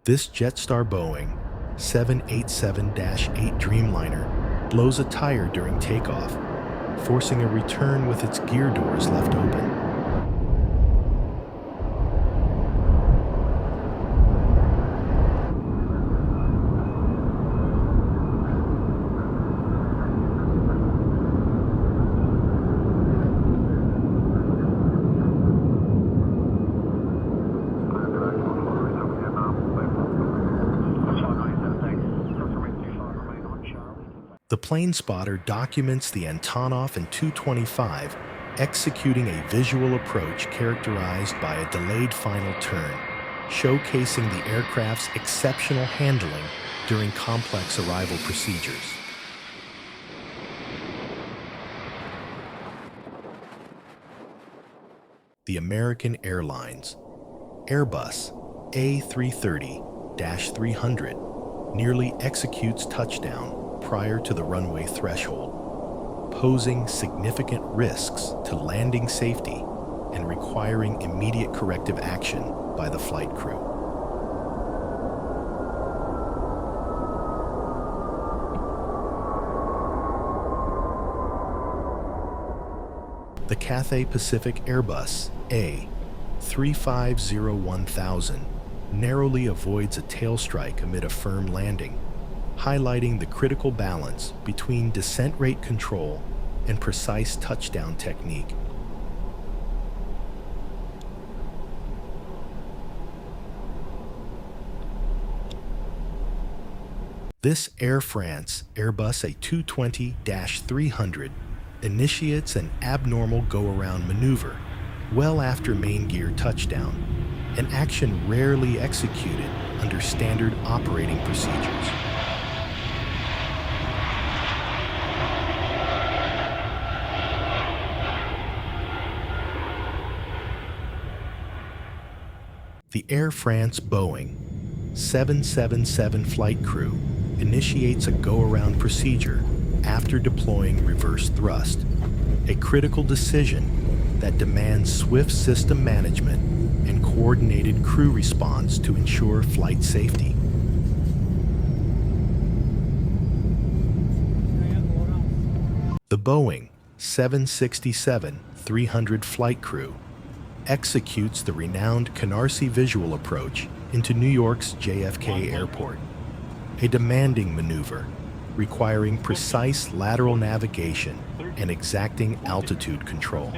This Jetstar Boeing 787-8 Dreamliner blows a tire during takeoff, forcing a return with its gear doors left open. The plane spotter documents the Antonov and Tu-25 executing a visual approach characterized by a delayed final turn, showcasing the aircraft's exceptional handling during complex arrival procedures. The American Airlines Airbus A330-300 nearly executes touchdown prior to the runway threshold, posing significant risks to landing safety and requiring immediate corrective action by the flight crew. The Cathay Pacific Airbus A350-1000 narrowly avoids a tail strike amid a firm landing, highlighting the critical balance between descent rate control and precise touchdown technique. This Air France Airbus A220-300 initiates an abnormal go-around maneuver well after main gear touchdown, an action rarely executed under standard operating procedures. The Air France Boeing 777 flight crew initiates a go-around procedure after deploying reverse thrust, a critical decision that demands swift system management and coordinated crew response to ensure flight safety. The Boeing 767-300 flight crew executes the renowned Canarsie visual approach into New York's JFK Airport, a demanding maneuver requiring precise lateral navigation and exacting altitude control.